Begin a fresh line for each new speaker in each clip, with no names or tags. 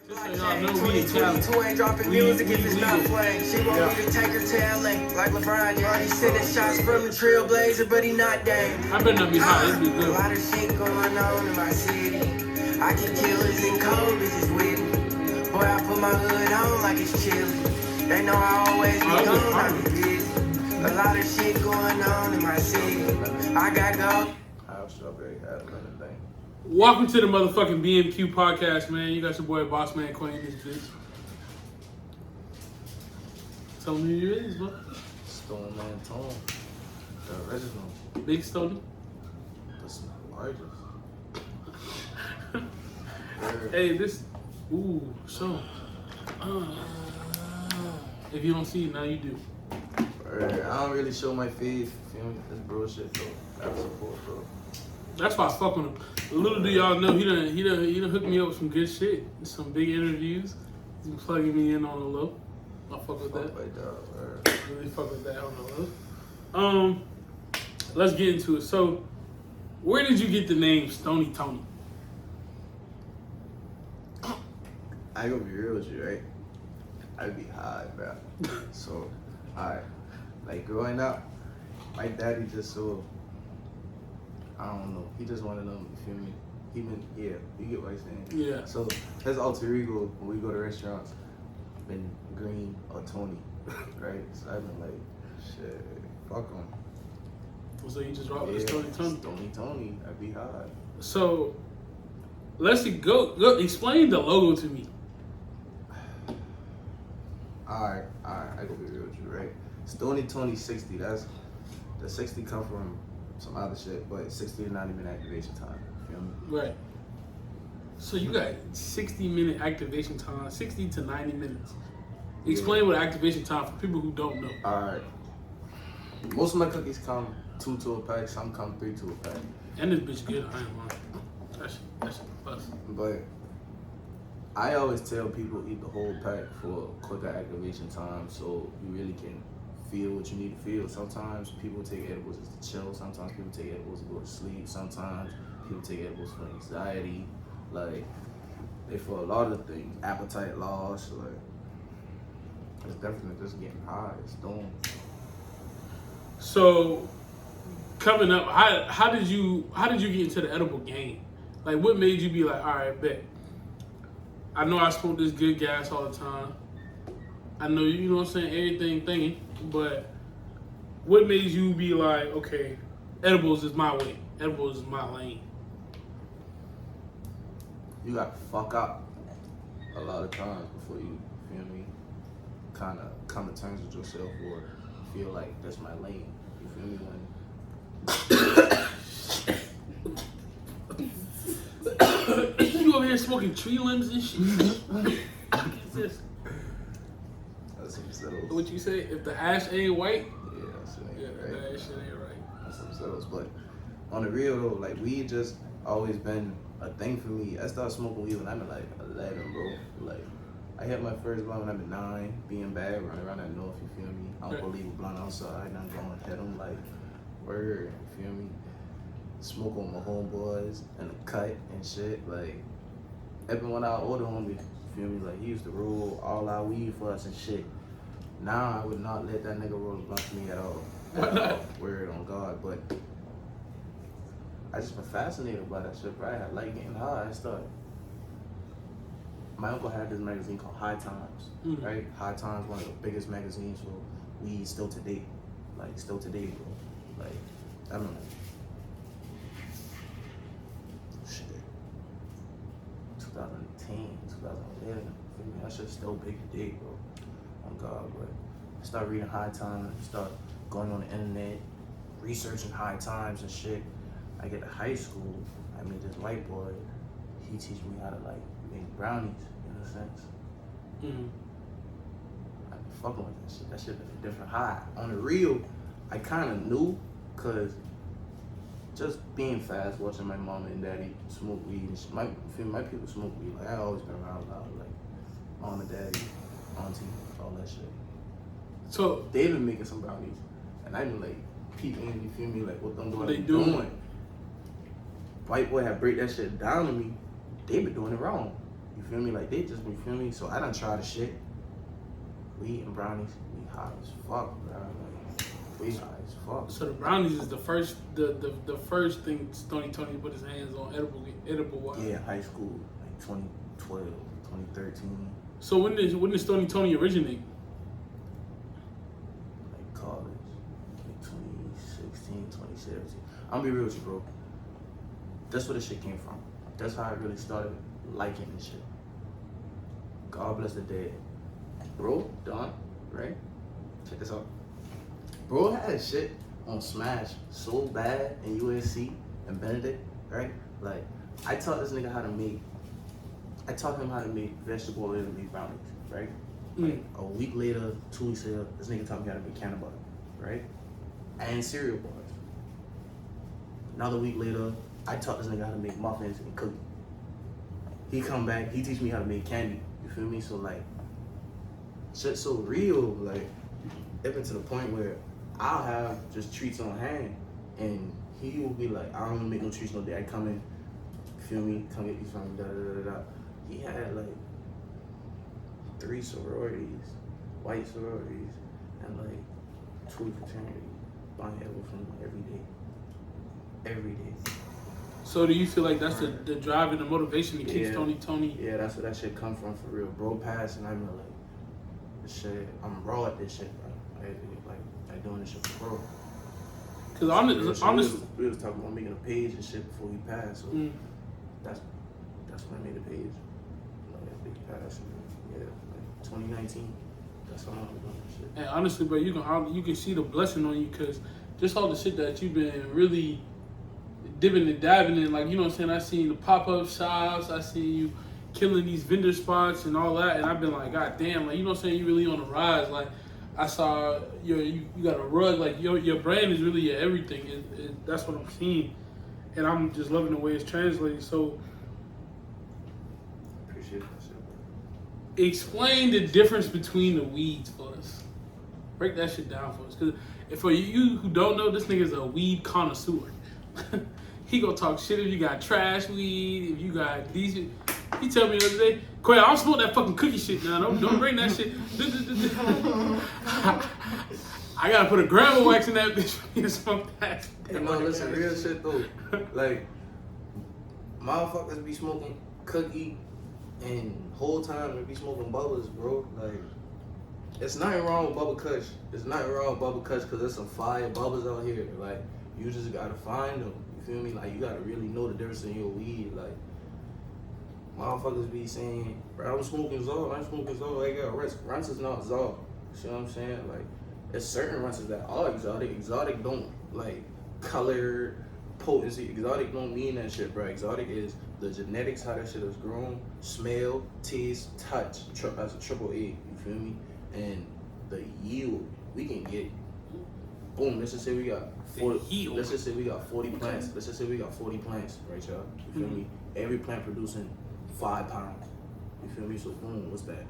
Blockchain 2022 ain't dropping music if it's not flame. She want me to take her tailing like LeBron. Yeah, he's sending shots from the Trailblazer, but he not Dame.
I better not be high. It'd be
A
good.
lot of shit going on in my city. I get killers and cold bitches with me. Boy, I put my hood on like it's chilly. They know I always be gone, I be busy. A lot of shit going on in my city. I got go.
How strawberry had another thing.
Welcome to the motherfucking BMQ podcast, man. You got your boy Boss Man Queen in this bitch. Tell me who you is, bro.
Stone Man Tone. The original.
Big Stony.
That's the largest.
Hey, this. Ooh, so. If you don't see it, now you do.
I don't really show my face. Feel me? This bullshit, though. That's support, bro.
That's why I fuck with him. Little do y'all know, he done hooked me up with some good shit. Some big interviews. He's been plugging me in on the low. I fuck with that.
Like that,
Really fuck with that on the low. Let's get into it. So, where did you get the name Stony Tony?
I ain't gonna be real with you, right? I'd be high, bro. So, alright. Like, growing up, my daddy just so, I don't know, he just one of them, you feel me? You get what I'm saying?
Yeah.
So, his alter ego, when we go to restaurants, been Green or Tony, right? So I've been like, shit, fuck him.
So you just rock with Stony Tony?
Tony, I'd be high.
So, let's see, go explain the logo to me.
Alright, I gonna be real with you, right? Stony Tony 60, that's, the 60 come from some other shit, but 60 to 90 minute activation time, you feel me?
Right. So you got 60-minute activation time, 60 to 90 minutes. Explain what activation time for people who don't know.
Alright. Most of my cookies come 2 to a pack, some come 3 to a pack.
And this bitch good, I ain't lying. That's plus.
But I always tell people eat the whole pack for quicker activation time so you really can feel what you need to feel. Sometimes people take edibles to chill, sometimes people take edibles to go to sleep, sometimes people take edibles for anxiety, like they for a lot of things, appetite loss, like it's definitely just getting high, it's doing.
So coming up, how did you get into the edible game? Like what made you be like, all right, bet. I know I smoke this good gas all the time. I know, you know what I'm saying, everything thingy, but what made you be like, okay, edibles is my way, edibles is my lane?
You got to fuck up a lot of times before you feel me, kind of come to terms with yourself or feel like that's my lane. You feel me?
You over here smoking tree limbs and shit? What is this?
That's some settles.
What you say? If the ash ain't white?
Yeah, that's some
Yeah,
right.
that shit ain't right.
That's some settles. But on the real though, like weed just always been a thing for me. I started smoking weed when I was like 11, bro. Like I hit my first blunt when I was 9, being bad, running around that north, you feel me? I don't believe a blunt outside, and I'm going hit them like word, you feel me? Smoke on my homeboys and the cut and shit, like even when our older homie, you feel me, like he used to roll all our weed for us and shit. Now I would not let that nigga roll a blunt for me at all.
Why not?
Word on God, but I just been fascinated by that shit, bro. I like getting high and stuff. My uncle had this magazine called High Times, right? High Times, one of the biggest magazines for weed still to date. Like, still today, bro. Like, I don't know. Shit. 2010, 2011. That shit's still big today, bro. On God, but I start reading High Times, start going on the internet, researching High Times and shit. I get to high school, I meet this white boy. He teach me how to like make brownies, in a sense. I've been fucking with that shit. That shit been a different high. On the real, I kind of knew, cause just being fast, watching my mom and daddy smoke weed. My people smoke weed. Like I always been around loud, like mom and daddy, auntie, all that shit.
So
they been making some brownies, and I been like peeping. You feel me? Like what them
What
doing?
they doing?
White boy had break that shit down to me. They been doing it wrong. You feel me? Like, they just, you feel me? So I done tried the shit. Weed and brownies, we high as fuck, bro. Like, we high as fuck.
So the brownies is the first thing Stony put his hands on edible wise.
Yeah, high school, like 2012, 2013.
So when did Stony originate?
Like college, like 2016, 2017. I'm gonna be real with you, bro. That's where the shit came from. That's how I really started liking this shit. God bless the dead. Bro, Don, right? Check this out. Bro had shit on Smash so bad in USC and Benedict, right? Like, I taught this nigga how to make, vegetable oil and beef brownies, right? Like, a week later, 2 weeks later, this nigga taught me how to make cannon butter, right? And cereal bars. Another week later, I taught this nigga how to make muffins and cookies. He come back, he teach me how to make candy, you feel me? So like, shit's so real, like, even to the point where I'll have just treats on hand, and he will be like, I don't make no treats no day. I come in, you feel me? Come get these from me, da da da da. He had like 3 sororities, white sororities, and like 2 fraternities. Buying edible from him every day.
So do you feel like that's the drive and the motivation to keep Stony?
Yeah, that's where that shit come from for real. Bro passed, and I'm like, this shit, I'm raw at this shit, bro. Like doing this shit for bro.
Cause honestly,
we was talking about making a page and shit before he passed. So that's when I made the page. Like, big pass. Yeah, like 2019. That's when I was doing this shit.
And honestly, bro, you can see the blessing on you, cause just all the shit that you've been really dipping and diving in, like, you know what I'm saying? I seen the pop-up shops, I seen you killing these vendor spots and all that, and I've been like, God damn, like, you know what I'm saying? You really on the rise. Like, I saw you got a rug, like your brand is really your everything. That's what I'm seeing, and I'm just loving the way it's translating. So,
appreciate that shit, bro.
Explain the difference between the weeds for us. Break that shit down for us, because for you who don't know, this nigga's a weed connoisseur. He gonna talk shit if you got trash weed, if you got decent. He tell me the other day, Quay, I'll smoke that fucking cookie shit now. Don't bring that shit. I gotta put a gram of wax in that bitch for me to smoke that.
Hey, no, listen, real shit though. Like, motherfuckers be smoking cookie and whole time they be smoking bubbles, bro. Like, it's nothing wrong with bubble kush. It's nothing wrong with bubble kush because there's some fire bubbles out here. Like, you just gotta find them. You feel me? Like, you gotta really know the difference in your weed. Like, motherfuckers be saying, bro, I'm smoking Zol. I got risk. Runts is not Zol. You see what I'm saying? Like, there's certain runts that are exotic. Exotic don't, like, color, potency. Exotic don't mean that shit, bro. Exotic is the genetics, how that shit is grown, smell, taste, touch. That's a triple A. You feel me? And the yield we can get. Boom, let's just say we got 40. Let's just say we got 40 plants. Let's just say we got 40 plants, right, y'all? You feel me? Every plant producing 5 pounds. You feel me? So boom, what's that?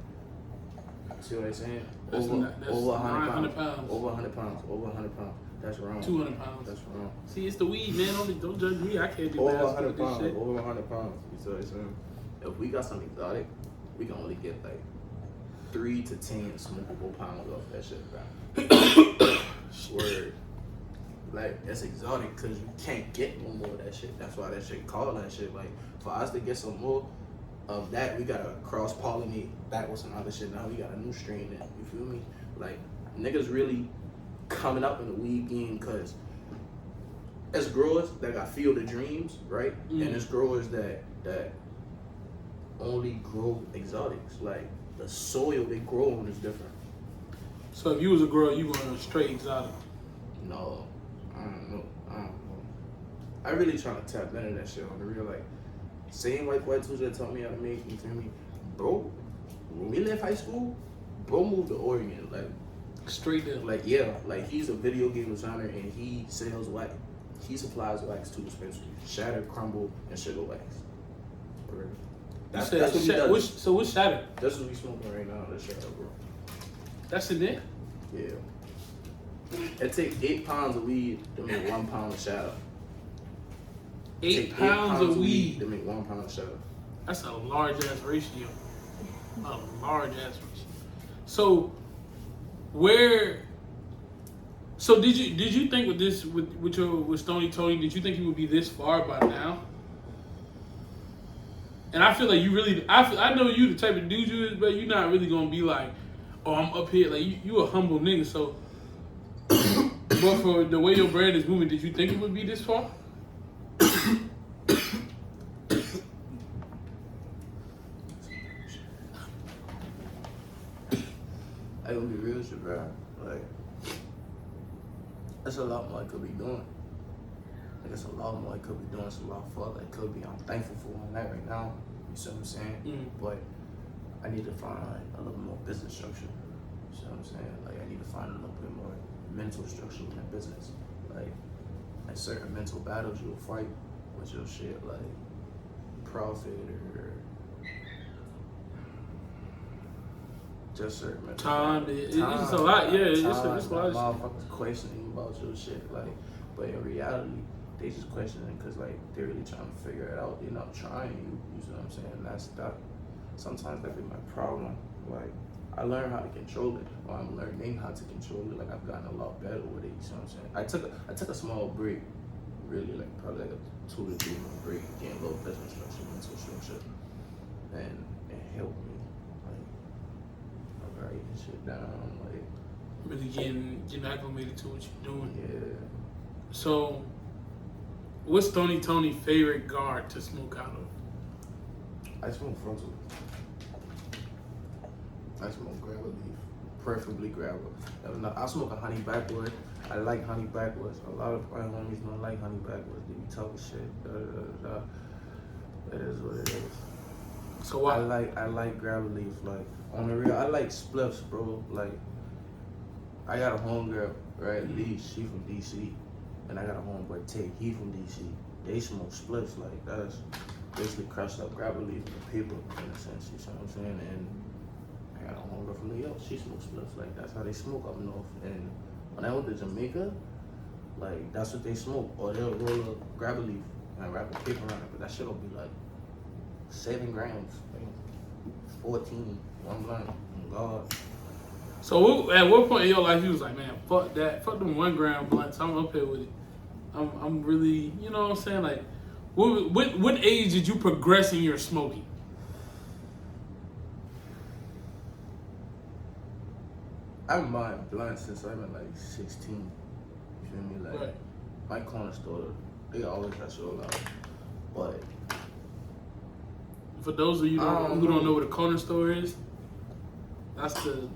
See what I'm saying?
That's
over 100
pounds.
Over 100 pounds. Over 100 pounds. That's wrong.
200 pounds.
That's wrong.
See, it's the weed, man. Don't judge me. I can't do
over
that.
100 pounds.
Shit.
Over 100 pounds. You see what I'm saying? If we got something exotic, we can only get like 3 to 10 smokable pounds off that shit, bro. Word. Like, that's exotic because you can't get no more of that shit. That's why that shit called that shit. Like, for us to get some more of that, we gotta cross-pollinate that with some other shit. Now we got a new strain in, you feel me? Like, niggas really coming up in the weed game because as growers that got Field of Dreams, right? And there's growers that only grow exotics. Like, the soil they grow on is different.
So if you was a girl, you going straight exotic?
No, I don't know. I really trying to tap into that shit on the real, like, same white tools that taught me how to make, you feel me? Bro, when we left high school, bro moved to Oregon, like,
straight there.
Like, yeah, like, he's a video game designer and he sells wax. He supplies wax to dispensaries. Shatter, crumble, and sugar wax. That's what he does.
So what's shatter?
That's what we smoking right now, that shatter, bro.
That's in there?
Yeah. It takes 8 pounds of weed to make 1 pound of shatter.
8 pounds of weed
to make 1 pound of shatter.
That's a large ass ratio. A large ass ratio. So So did you think with this with Stony Tony, did you think you would be this far by now? And I feel like you really, I know you the type of dude you is, but you're not really gonna be like, oh, I'm up here. Like you a humble nigga. So, but for the way your brand is moving, did you think it would be this far?
I gonna be real with you, bro. Like, there's a lot more I could be doing. Like, it's a lot more I could be doing. It's a lot further I could be. I'm thankful for where I'm at right now. You see what I'm saying? But I need to find a little more business structure. You see what I'm saying? Like, I need to find a little bit more mental structure in that business. Like certain mental battles you'll fight with your shit, like profit or just certain mental
time. It's a lot. Yeah, it's a lot.
Motherfuckers questioning about your shit, like, but in reality, they just questioning because like they're really trying to figure it out. They're not trying you. You see what I'm saying? That sometimes that be my problem. Like, I learned how to control it, or I'm learning how to control it. Like, I've gotten a lot better with it. You see what I'm saying? I took a small break, really, like probably like a 2 to 3 month break, getting a little business structure, mental structure, and it helped me. Like, writing shit down, like
really getting acclimated to what you're doing.
Yeah.
So, what's Stony Tony's favorite guard to smoke out of?
I smoke frontal. I smoke grabber leaf, preferably grabber. I smoke a honey backwood. I like honey backwoods. A lot of my homies don't like honey backwoods. They be talking shit. That is what it is.
So why?
I like grabber leaf. Like, on the real, I like spliffs, bro. Like, I got a homegirl, right? Lee, she from DC, and I got a homeboy Tate. He from DC. They smoke spliffs. Like, that's basically crushed up grabber leaf with paper in a sense. You know what I'm saying? And I got a homegirl from New York. She smokes spliffs. Like, that's how they smoke up north. And when I went to Jamaica, like, that's what they smoke. Or they'll roll a grabber leaf and wrap a paper around it. But that shit'll be like 7 grams, like 14, one blunt. Oh God.
So at what point in your life you was like, man, fuck that, fuck them 1 gram blunts. I'm up here with it. I'm really, you know what I'm saying? Like, what age did you progress in your smoking?
I've been buying blunts since I've been like 16. You feel me? Like,
right.
My corner store, they always got sold out. But
for those of you who don't know what a corner store is, that's the.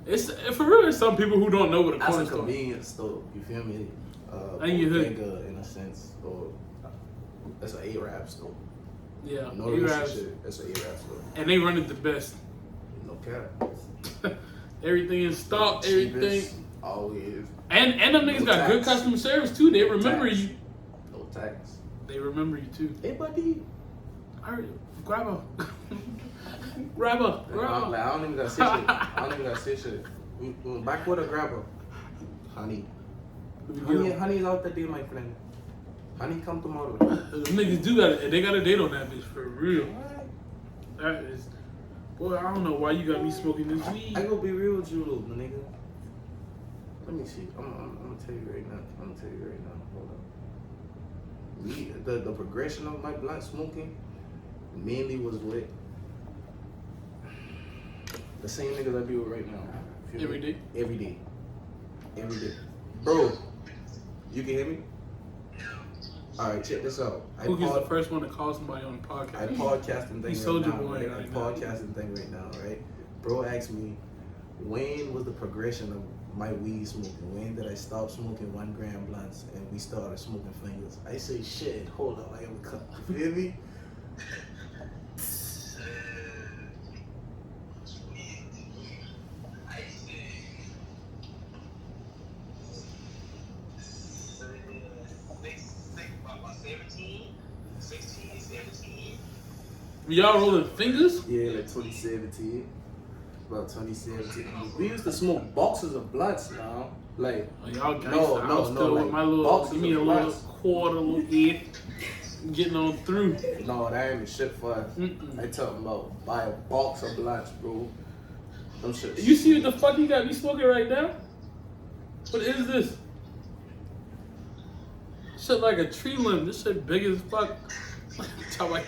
It's for real. There's some people who don't know what a corner store is.
That's a convenience store. You feel me?
Bodega,
in a sense, or that's an Arab store.
Yeah,
no Arabs. That's an Arab store.
And they run it the best.
No cap.
Everything in stock, everything.
Always.
And them niggas got good customer service too. They remember you.
No tax.
They remember you too.
Hey, buddy.
Alright, grab her. Grab her.
Like, I don't even gotta say shit. Back with a grabber. Honey. Honey's out the day, my friend. Honey, come tomorrow.
Niggas do got they got a date on that bitch for real. That is, boy, I don't know why you got me smoking this weed.
I gonna be real with you, little nigga. Let me see. I'm gonna tell you right now. Hold on. The progression of my blunt smoking mainly was with the same niggas I be with right now.
Every day?
Every day. Bro, you can hear me? Alright, check this out.
Who gets the first one to call somebody on the podcast?
I podcasting thing
Soldier
right now.
Boy right now.
Podcasting thing right now, right? Bro asked me, when was the progression of my weed smoking? When did I stop smoking 1 gram blunts and we started smoking fingers? I say, shit, hold up, I gotta cut. You feel me?
Y'all rolling fingers?
Yeah, like 2017. About 2017. We used to smoke boxes of blunts now. Like,
y'all gangsta.
no,
I was still
like
with my little,
boxes
give me a
of
little
blunts.
quarter, little eighth. getting on through.
No, that ain't even shit for us. They talking about buy a box of blunts, bro. Them shit.
You see what the fuck you got me smoking right now? What is this? Shit like a tree limb. This shit big as fuck. Talk about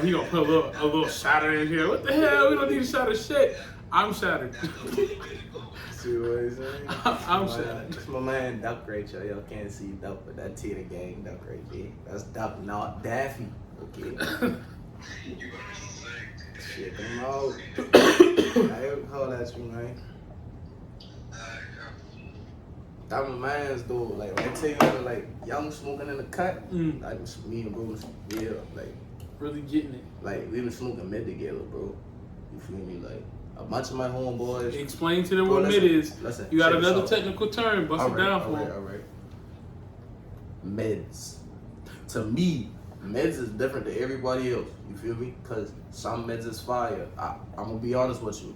he gonna put a little shatter in here. What the hell? We don't need to shatter shit. I'm shattered.
See what he's saying?
I'm shattered.
That's my man Duck right here. Y'all can't see Duck, but that Tita gang Duck right there. That's Duck, not Daffy. Okay. Shit, come out. I call that you, man. That my man's though. Like when I tell you, like young smoking in the cut. Like me and bro, yeah, like
really getting it.
Like we been smoking mid together, bro. You feel me? Like a bunch of my homeboys.
Explain to them what mid is.
Listen,
you got another technical term. Bust it down for them.
All right. Mids. To me, mids is different to everybody else. You feel me? Cause some mids is fire. I'm gonna be honest with you.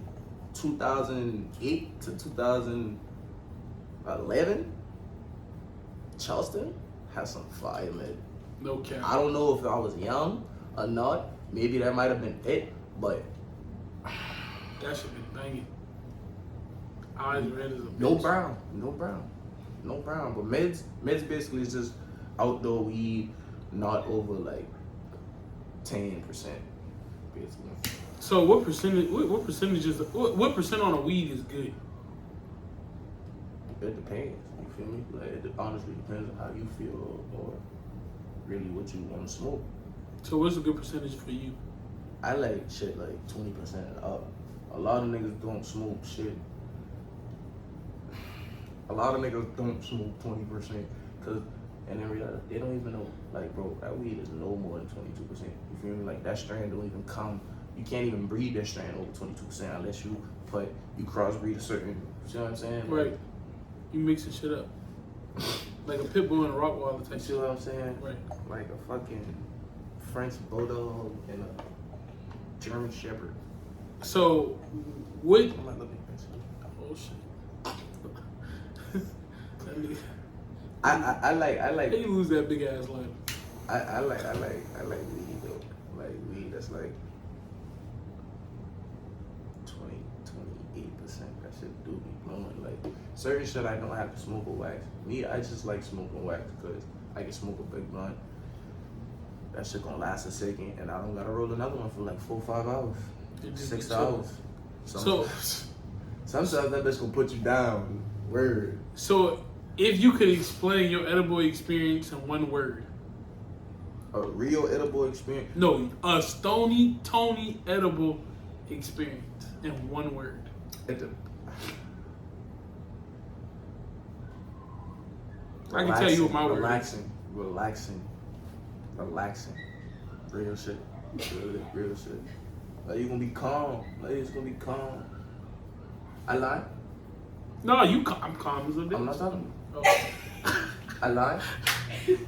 2008 to 2011, Charleston had some fire mid.
No cap.
I don't know if I was young or not. Maybe that might have been it, but
that should be banging. Eyes red as a bitch.
No brown. But mids basically is just outdoor weed, not over like 10%, basically.
So what percentage? What percentage is what percent on a weed is good?
It depends. You feel me? Like it honestly depends on how you feel or really what you want to smoke.
So what's a good percentage for you?
I like shit like 20% and up. A lot of niggas don't smoke shit. A lot of niggas don't smoke 20% because, and in reality, they don't even know. Like, bro, that weed is no more than 22%. You feel me? Like that strain don't even come. You can't even breed that strain over 22% unless you crossbreed a certain. You know what I'm saying?
Right. You mixing shit up. Like a pit bull and a Rottweiler type.
You see what I'm saying?
Right.
Like a fucking French bulldog and a German shepherd.
So, what? Oh shit.
I like.
How you lose that big ass line?
I like weed though. Like weed that's like 28%. That shit do be blowing. Like certain shit I don't have to smoke with wax. Me, I just like smoking wax because I can smoke a big blunt. That shit gonna last a second, and I don't gotta roll another one for like 4 or 5 hours, 6 hours. Sometimes that bitch gonna put you down. Word.
So, if you could explain your edible experience in one word.
A real edible experience?
No, a Stony Tony edible experience in one word. I can tell you what my word is.
Relaxing. Real shit. Real shit. Like you gonna be calm. Like it's gonna be calm. I lie.
No, I'm calm as a bitch.
I'm not talking.
Oh.
I lie.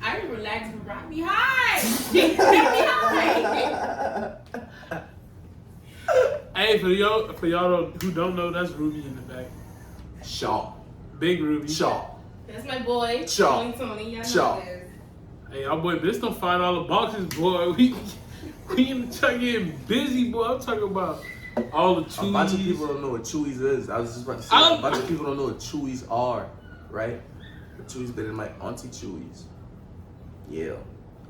I relax and rock me high. Get me high.
Hey, for y'all who don't know, that's Ruby in the back.
Shaw.
Big Ruby.
Shaw.
That's my boy.
Shaw.
Tony. Y'all
Shaw.
know this.
Hey, our boy, this don't $5 boxes, boy. We in the truck getting busy, boy. I'm talking about all the chewies.
A bunch of people don't know what chewies is. I was just about to say, a bunch of people don't know what chewies are, right? The chewies better than my auntie chewies. Yeah,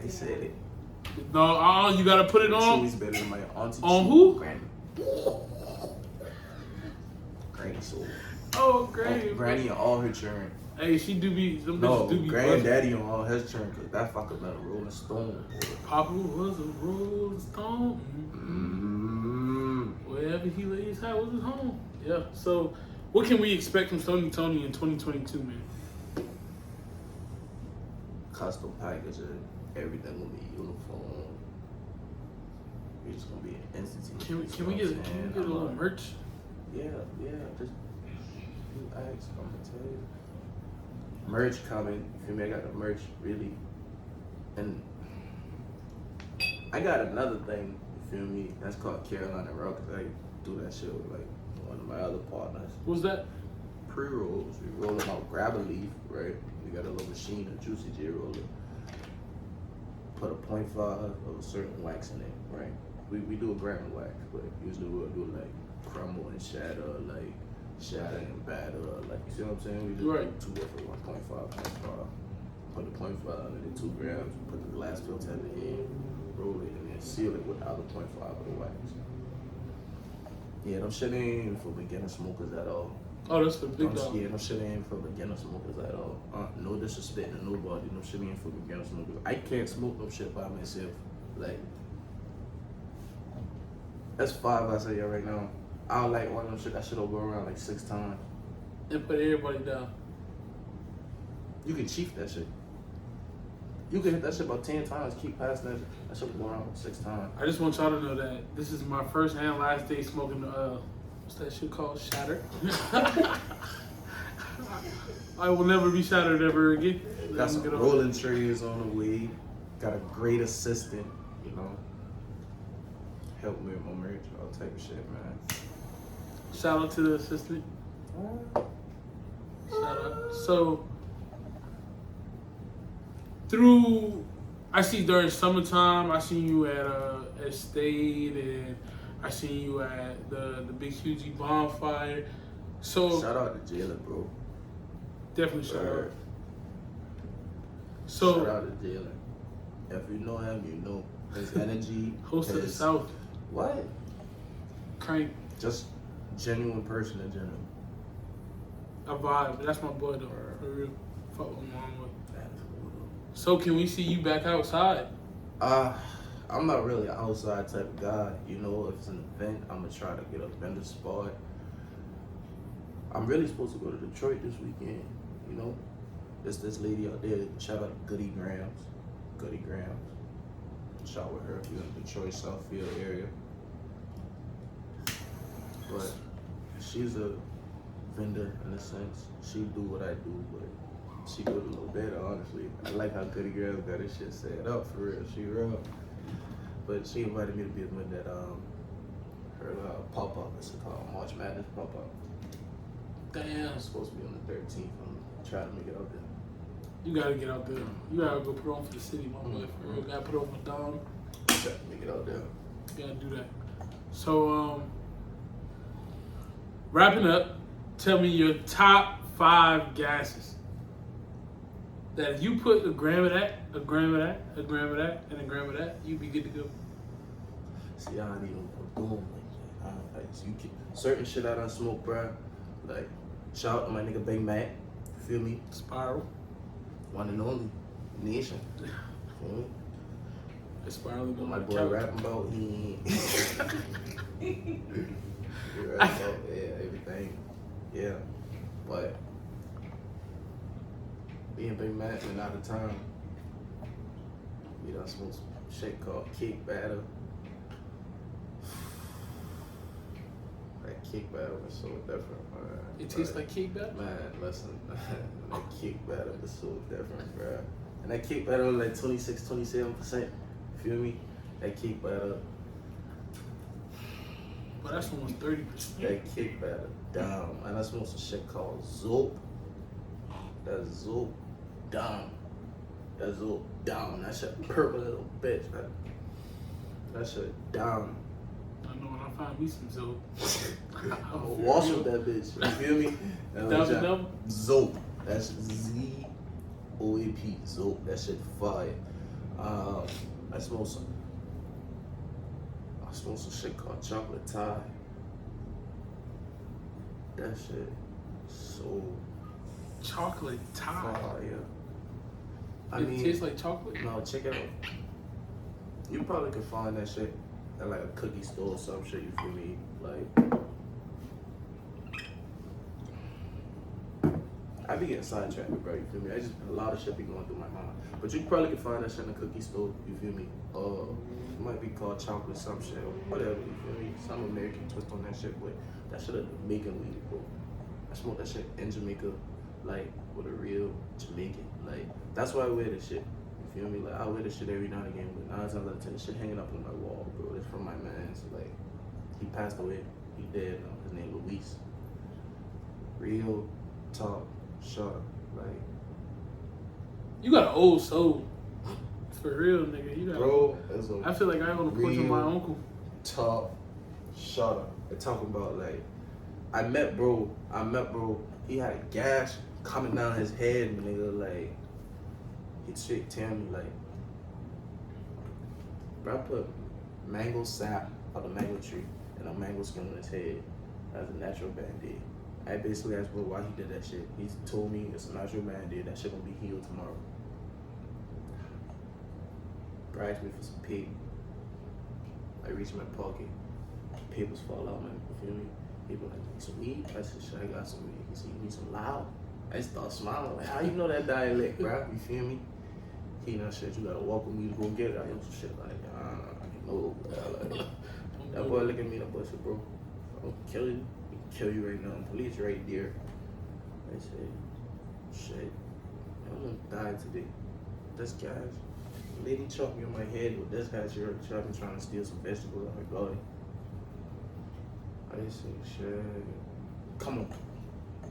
they said it.
No, you gotta put it on.
Chewies better than my auntie.
On
chewies.
who?
Granny soul.
Oh, Granny.
Granny and all her children.
Hey, she do be. Them
No,
bitches do be.
granddaddy on all his children, cause that fucker been a Rolling Stone.
Papa was a Rolling Stone. Wherever he laid his hat was his home. Yeah. So, what can we expect from Stony Tony in 2022, man?
Custom packaging, everything will be uniform. It's just gonna be an entity.
Can we get a little merch?
Yeah, just you ask, I'm gonna tell you. Merch coming, you feel me? I got the merch really. And I got another thing, you feel me? That's called Carolina Rock, cause I do that shit with like one of my other partners.
What's that?
Pre-rolls, we roll them out, grab a leaf, right? We got a little machine, a juicy J roller. put a 0.5 of a certain wax in it, right? We do a gram of wax, but usually we'll do like crumble and shatter, like shatter and batter, like you see what I'm saying? We just
Right.
do 2 of it, 1.5, 0.5. Put the 0.5 in it, 2 grams, put the glass filter at the end, roll it, and then seal it with the other 0.5 of the wax. Yeah, them shit ain't for beginner smokers at all.
Oh, that's the big dog.
Yeah, them shit ain't for beginner smokers at all. No disrespect to nobody, them shit ain't for beginner smokers. I can't smoke them shit by myself. Like, that's 5 I say yeah right now. I don't like one of them shit, that shit'll go around like 6 times.
And put everybody down.
You can chief that shit. You can hit that shit about 10 times, keep passing that. That shit will go around 6 times.
I just want y'all to know that this is my first and last day smoking what's that shit called? Shatter. I will never be shattered ever again.
Got some rolling trays on the way. Got a great assistant, you know. Help me with my merch, all type of shit, man.
Shout out to the assistant. Shout out. So I see during summertime, I seen you at State, and I seen you at the Big Hugie bonfire. So
Shout out to Jalen, bro.
definitely shout out.
Word.
So
Shout out to Jalen. If you know him, you know his energy.
host of the
his-
South,
What?
Crank,
Just genuine person in general.
a vibe. That's my boy though, for real. Fuck with him long way. So can we see you back outside?
I'm not really an outside type of guy. You know, if it's an event, I'm gonna try to get a vendor spot. I'm really supposed to go to Detroit this weekend. You know, there's this lady out there. Shout out to Goody Grams. Goody Grams. Shout with her if you're in the Detroit Southfield area. But she's a vendor in a sense. She do what I do, but she do it a little better, honestly. I like how Goody Grams got this shit set up for real. She real. But she invited me to be in that her pop-up. It's called March Madness pop-up.
Damn,
It's supposed to be on the 13th. I'm trying to make it out there.
you gotta get out there. You gotta go put on for the city, my boy. For real, gotta put on for Dom.
Trying to make it out there.
You gotta do that. So, wrapping up, tell me your top 5 gases. That if you put a gram of that, a gram of that, a gram of that, and a gram of that, you'd be good to go.
See, I don't even do them like that. You can, certain shit I done smoke, bruh. Like, shout out to my nigga Big Mac. Feel me?
Spiral.
One and only. Nation. Feel me?
The spiral.
What my boy rapping about, he rapping about, yeah, everything. Yeah. But being Big Mac and out of time, we done smoked some shit called cake batter. That cake batter was so different, man.
It tastes like cake batter?
Man, listen, that cake batter was so different, bro. And that cake batter was like 26, 27%. Feel me? That cake batter,
But that's almost 30%.
that cake batter, down. And I smoked some shit called Zope. That Zope, down. That Zope, down. That shit purple little bitch, man. That shit down.
I know when I find me some Zoe.
I'm gonna wash with that bitch. You feel me?
Double.
Zope. That's Z-O-A-P. Zope. That shit fire. I smoked some shit called chocolate Thai. That shit so
Chocolate Thai.
fire.
It tastes like chocolate?
No, check it out. You probably could find that shit at like a cookie store or some shit, you feel me? Like, I be getting sidetracked, bro, you feel me? A lot of shit be going through my mind. But you probably could find that shit in a cookie store, you feel me? It might be called chocolate some shit or whatever, you feel me? Some American twist on that shit, but that shit is Jamaican weed, bro. I smoke that shit in Jamaica, like, with a real Jamaican. Like, that's why I wear this shit. You feel me? Like, I wear this shit every now and again, but 9 times out of 10, this shit hanging up on my wall, bro. It's from my man. So, like, he passed away. He dead now. His name Luis. Real talk, sharp. Like,
You got an old soul. For real, nigga. You got.
Bro, it's
I feel like I on the porch with my uncle.
Top shutter. They're talking about like I met bro. He had a gash coming down his head, nigga. Like he straight tell me like, bro, I put mango sap out the mango tree and a mango skin on his head as a natural band-aid. I basically asked bro why he did that shit. He told me it's a natural band-aid. That shit gonna be healed tomorrow. Bro asked me for some pig. I reach in my pocket. Papers fall out, man. You feel me? People like, need some weed? I said, shit, I got some weed. He said, you need some loud? I start smiling. Like, how you know that dialect, bro? You feel me? He know shit, you gotta walk with me to go get it. I know some shit like, I know, bro. Like, that boy look at me, that boy said, bro, I'll kill you. He can kill you right now. Police right there. I said, shit, I'm gonna die today. This guy's lady choked me on my head with this hat shirt. She been trying to steal some vegetables out her garden. I just say, shit, come on.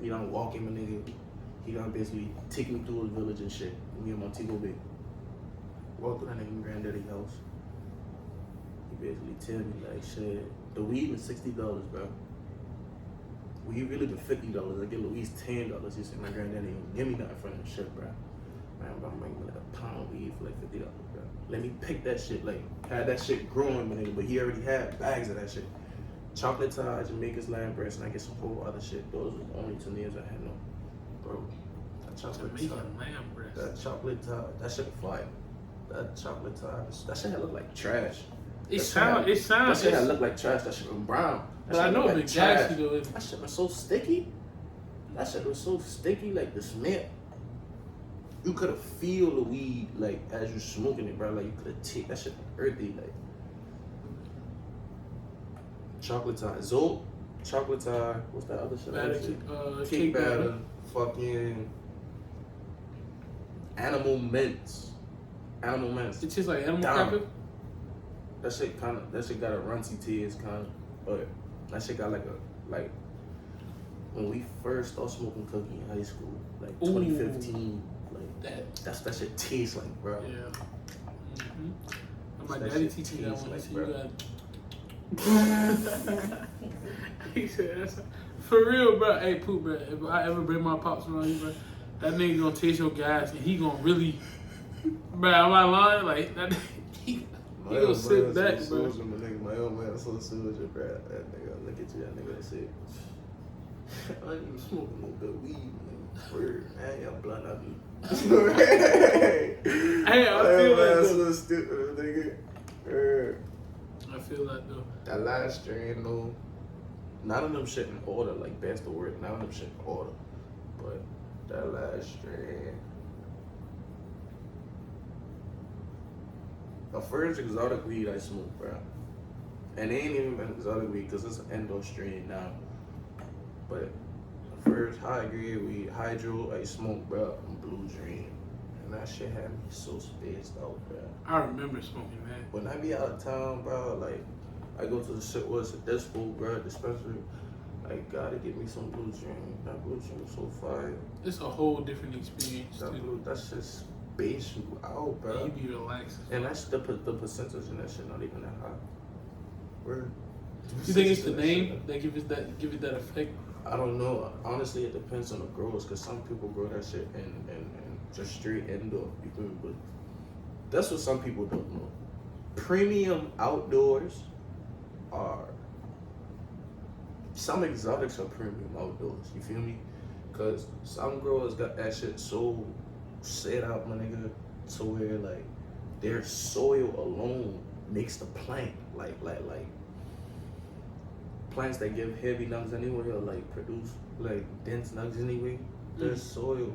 He done walk him a nigga. He done basically take me through his village and shit. Me and Montego Bay. Walk through that nigga granddaddy's house. He basically tell me like, shit, the weed was $60, bro. Weed really been $50. I get Louise $10. He said my granddaddy don't give me nothing for that shit, bro. Man, I'm making like a pound of weed for like $50, bro. Let me pick that shit, like, had that shit growing, nigga, but he already had bags of that shit. Chocolate tie, Jamaica's lamb breast, and I get some whole other shit. Those were the only 2 meals I had, no. Bro, that chocolate tie.
Jamaican lamb breast.
That chocolate tie, that shit was fire. That chocolate tie, that shit had looked like trash.
It sounds.
That shit had looked like trash, that shit was brown. That
But I know
like
Big Jacksy though.
That shit was so sticky. That shit was so sticky, like the smell. You could have feel the weed like as you smoking it, bro. Like you could have take that shit earthy, like chocolate tie, Zolt, chocolate tie. What's that other shit? Cake batter, fucking animal mints. Animal mints.
It's just like animal cracker.
That shit got a runty taste, kind of, but that shit got like when we first started smoking cookie in high school, like 2015. That shit tastes like, bro.
Yeah. My daddy teach me that one. He said you got. He said that's for real, bro. Hey, Poop, bro. If I ever bring my pops around you, bro, that nigga gonna taste your gas and he gonna really, bro. Am I lying? Like that. He gonna sit back, bro.
My own man so soldier, bro. That nigga look at you, that nigga say, I ain't even smoking no good weed, man. Word, man, y'all blunt up. Hey,
I feel like
so stupid, nigga.
I feel like though.
That last strain though, none of them shit in order, like that's the word, none of them shit in order. But that last strain. The first exotic weed I smoked, bro. And it ain't even been exotic weed because it's an endo strain now. But the first high grade weed, hydro, I smoked, bro, on Blue Dream. And that shit had me so spaced out, bro.
I remember smoking that.
When I be out of town, bro, like, I go to the shit, what's it, this food, bro, dispensary. I gotta get me some Blue Dream. That Blue Dream was so fire.
It's a whole different experience, too.
That shit space you out, bro.
You be relaxed.
And that's the percentage in that shit not even that high. Word.
You think it's the name that give it that effect?
I don't know. Honestly, it depends on the growers, because some people grow that shit and just straight indoor. You feel me? But that's what some people don't know. Premium outdoors are, some exotics are premium outdoors. You feel me? Because some growers got that shit so set out, my nigga, to where like their soil alone makes the plant like plants that give heavy nugs anyway or like produce like dense nugs anyway. Their soil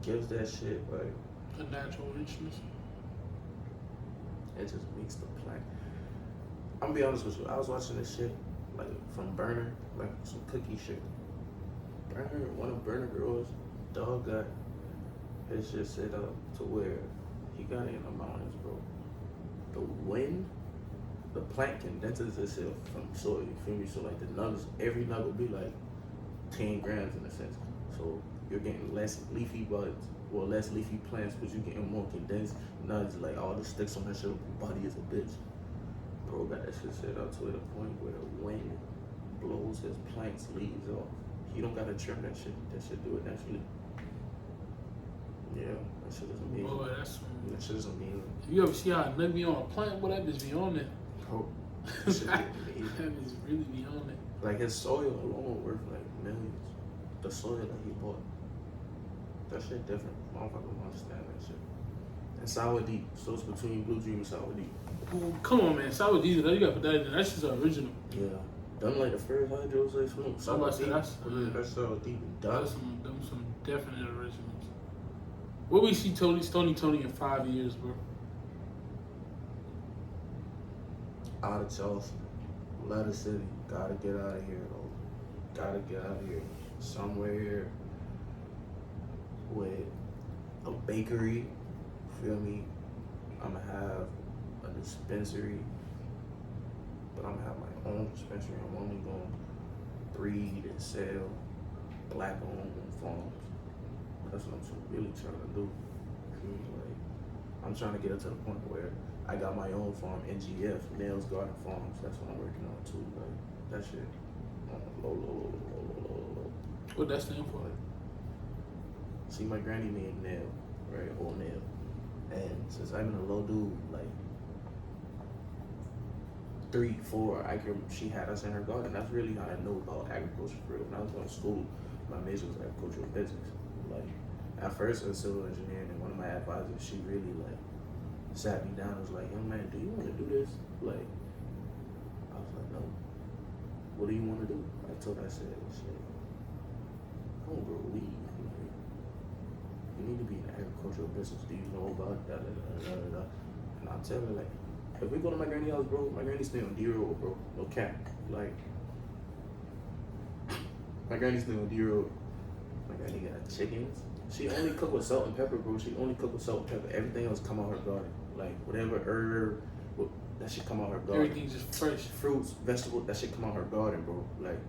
gives that shit like
a natural richness.
It just makes the plant. I'm gonna be honest with you. I was watching this shit like from Burner, like some cookie shit. Burner, one of Burner girls, dog got his shit set up to where he got it in the mountains, bro. The wind, the plant condenses itself from soil, you feel me? So like the nugs, every nug will be like 10 grams in a sense. So you're getting less leafy buds, less leafy plants, but you getting more condensed. Now it's like all the sticks on that shit, body is a bitch. Bro got that shit set out to the point where the wind blows his plants, leaves off. He don't gotta trim that shit. That shit do it naturally. Yeah, that shit is amazing.
Boy, that's
That shit is amazing.
you ever see how a nut be on a plant? Boy, that bitch be on it.
Bro, that shit is
That
amazing.
bitch really be on it.
Like his soil alone worth like millions. The soil that he bought. That shit different. Motherfucker don't understand that shit. And sour deep. So it's between Blue Dream and sour deep.
Ooh, come on, man. Sour diesel, you gotta put that in there. That shit's original.
Yeah. Them like the first hydros they smoke. Sour deep. That's sour deep.
That's some definite originals. What we see Stony in 5 years, bro?
Out of Chelsea. Letter City. Gotta get out of here though. Gotta get out of here. Somewhere with a bakery. Feel me? I'ma have a dispensary. But I'm gonna have my own dispensary. I'm only gonna breed and sell black owned farms. That's what I'm really trying to do. Like, I'm trying to get it to the point where I got my own farm, NGF, Nails Garden Farms. That's what I'm working on too. Like that shit. Low.
What that stand for?
See, my granny named Nail, right? Or Nail. And since I'm a low dude, like 3, 4, she had us in her garden. That's really how I know about agriculture for real. When I was going to school, my major was agricultural business. Like, at first I was civil engineering, and one of my advisors, she really like sat me down and was like, young man, do you want to do this? Like, I was like, no. What do you want to do? I told her, I said, I don't grow weed. Like, you need to be in the agricultural business. Do you know about da da da da da? And I'll tell her, like, if we go to my granny house, bro, my granny stay on D Road, bro. No cap. Like, my granny stay on D Road. My granny got chickens. She only cook with salt and pepper, bro. She only cook with salt and pepper. Everything else come out her garden. Like, whatever herb, that shit come out her garden.
Everything's just fresh.
Fruits, vegetables, that shit come out her garden, bro. Like,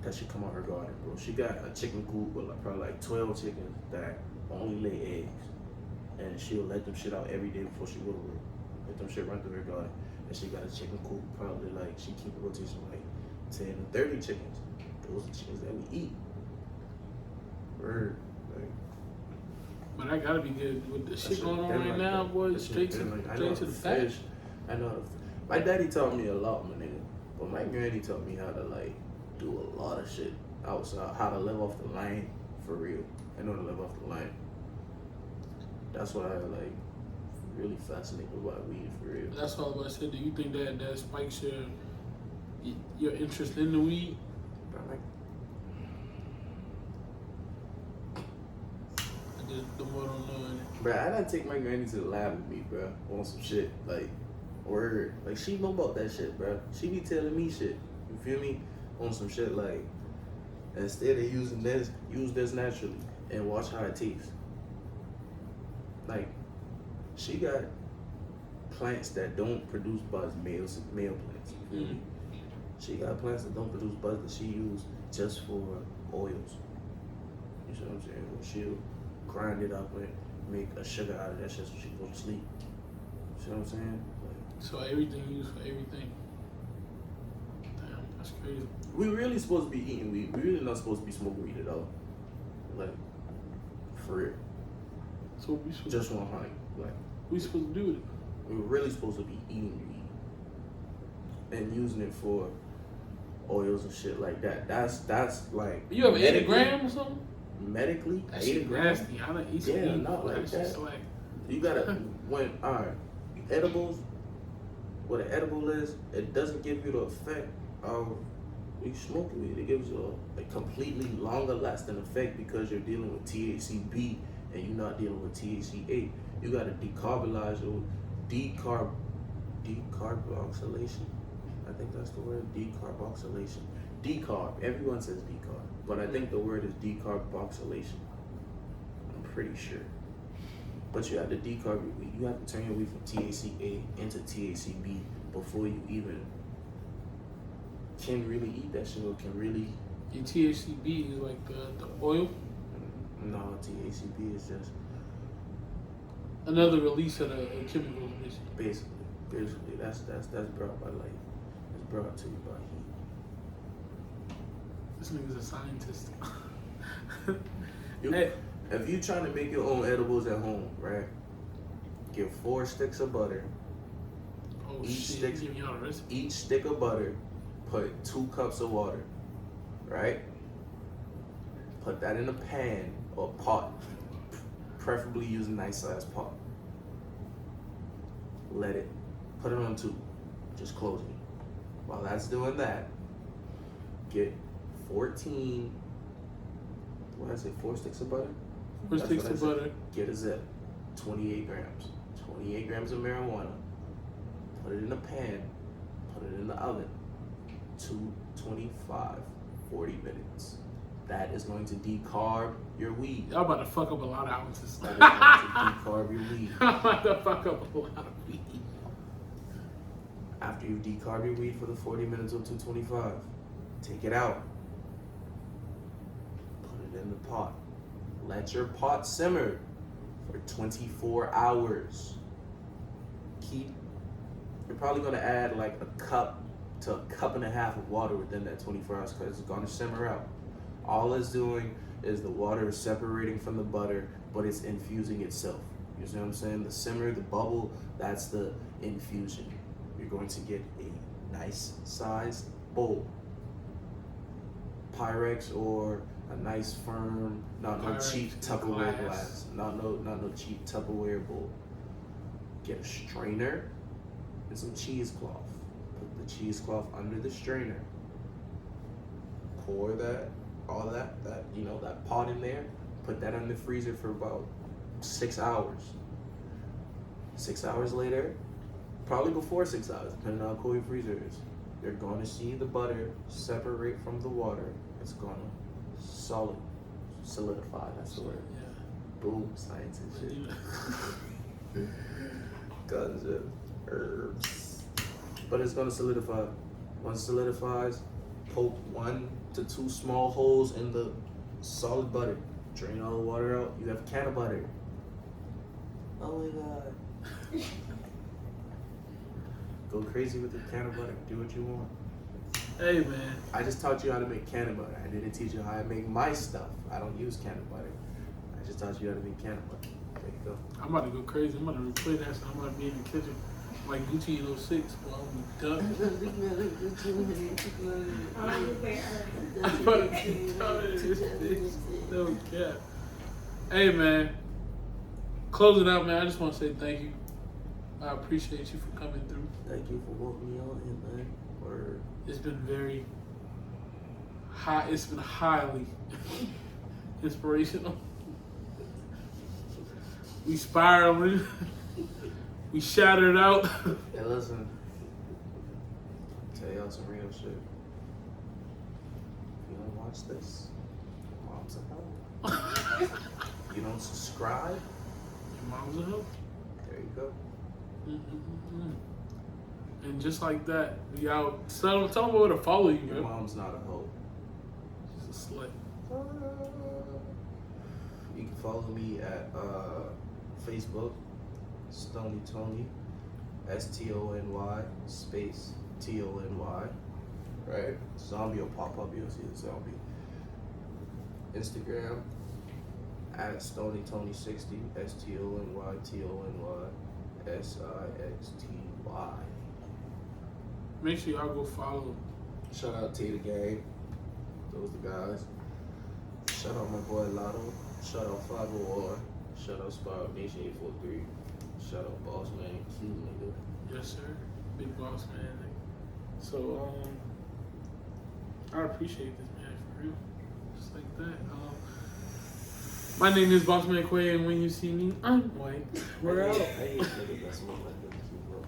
that shit come out her garden, bro. She got a chicken coop with like, probably like 12 chickens that only lay eggs. And she'll let them shit out every day before she go to work. Let them shit run through her garden. And she got a chicken coop, probably like, she keep a rotation of like 10 to 30 chickens. Those are chickens that we eat. Word. Like,
But that gotta be good with the shit
shit
going on
been
right
like
now,
that.
boy.
That shit
Straight to
been like- I know
straight to
how
the
to
fact.
fish. I know how to. My daddy taught me a lot, my nigga. But my granny taught me how to like do a lot of shit outside. How to live off the land for real. I know how to live off the land. That's why I like really fascinated about weed for real.
That's all I said. Do you think that spikes your interest in the weed?
But like,
I just the more don't know it.
bro, I gotta take my granny to the lab with me, bro, on some shit. Like, word. Like, she know about that shit, bro. She be telling me shit. You feel me? On some shit like, instead of using this, use this naturally and watch how it tastes. Like, she got plants that don't produce buds, male plants. You feel me? She got plants that don't produce buds that she use just for oils. You see what I'm saying? Or she'll grind it up and make a sugar out of that shit so she go to sleep. You see what I'm saying? Like,
So everything used for everything. Damn, that's crazy.
we really supposed to be eating weed. We really not supposed to be smoking weed at all. Like, for real.
So what we supposed
Just 100. Like,
we supposed to do with it?
we were really supposed to be eating weed and using it for oils and shit like that. That's like.
You ever ate a
medically-
gram or something?
Medically,
That
8
shit
grams.
nasty. I done eat some
Yeah,
weed
not
before.
like
That shit's
that.
like
You gotta alright, edibles. What an edible is, it doesn't give you the effect of you smoking weed. It gives you a completely longer lasting effect because you're dealing with THCB and you're not dealing with THCA. You gotta decarbonize your decarboxylation. I think that's the word, decarboxylation. Decarb. Everyone says decarb, but I think the word is decarboxylation. I'm pretty sure. But you have to decarb your weed. You have to turn your weed from THCA into THCB before you even can really eat that shit or can really.
your THCB is like the oil.
No, THCP is just
Another release of the chemical emission.
basically that's brought by light. It's brought to you by heat.
This nigga's a scientist.
Hey, if you trying to make your own edibles at home, right? Get 4 sticks of butter.
Oh
Each
shit!
stick-
Give me all the recipe.
Each stick of butter, put 2 cups of water, right? Put that in a pan or pot. Preferably use a nice sized pot. Let it, put it on 2. Just close it. While that's doing that, get 14, what did I say, 4 sticks of butter?
4
That's
sticks
what I
of
said.
butter.
Get a zip, 28 grams. 28 grams of marijuana. Put it in a pan, put it in the oven. 225, 40 minutes. That is going to decarb your weed.
Y'all about to fuck up a lot of ounces.
That is going to decarb your weed.
I'm about to fuck up a lot of weed.
After you've decarbed your weed for the 40 minutes on 225, take it out. Put it in the pot. Let your pot simmer for 24 hours. You're probably gonna add like a cup to a cup and a half of water within that 24 hours because it's gonna simmer out. All it's doing is the water is separating from the butter, but it's infusing itself. You see what I'm saying? The simmer, the bubble, that's the infusion. You're going to get a nice sized bowl. Pyrex or a nice firm, not no
Pyrex
cheap Tupperware glass. Not no cheap Tupperware bowl. Get a strainer and some cheesecloth. Put the cheesecloth under the strainer. Pour all that that pot in there. Put that in the freezer for about 6 hours. 6 hours later, probably before 6 hours, depending on how cold your freezer is, you're going to see the butter separate from the water. It's going to solidify. That's the word.
Yeah.
Boom, science and shit. Guns and herbs. But it's going to solidify. Once it solidifies, poke 1 to 2 small holes in the solid butter. Drain all the water out. You have a can of butter. Oh my god. Go crazy with your can of butter. Do what you want.
Hey man.
I just taught you how to make can of butter. I didn't teach you how to make my stuff. I don't use can of butter. I just taught you how to make can of butter. There you go.
I'm about to go crazy. I'm about to replay that, so I'm about to be in the kitchen like Gucci in 06. Well, I'm done. I'm about to be done in this bitch. No cap. Hey man. Closing out, man. I just want to say thank you. I appreciate you for coming through.
Thank you for walking me on in, man. Word.
It's been very high. It's been highly inspirational. We spiraled. We shattered out.
Hey, listen. Tell y'all some real shit. If you don't watch this, your mom's a hoe. You don't subscribe,
Your mom's a hoe.
there you go.
And just like that, we out. Tell them where to follow you,
Your
man.
mom's not a hoe.
She's a slut.
You can follow me at Facebook, Stony Tony, STONY space TONY. Right? Zombie will pop up. You'll see the zombie. Instagram at Stony Tony 60, STONY SIXTY.
Make sure y'all go follow.
Shout out Tater Gang. Those the guys. Shout out my boy Lotto. Shout out 501. Shout out Spiral Nation 843. Shout out Boss Man Q, nigga.
Yes, sir. Big boss, man. So, I appreciate this, man, for real. Just like that. My name is Bossman Quay, and when you see me, I'm white. We're out.
I hate niggas messing up like this, bro.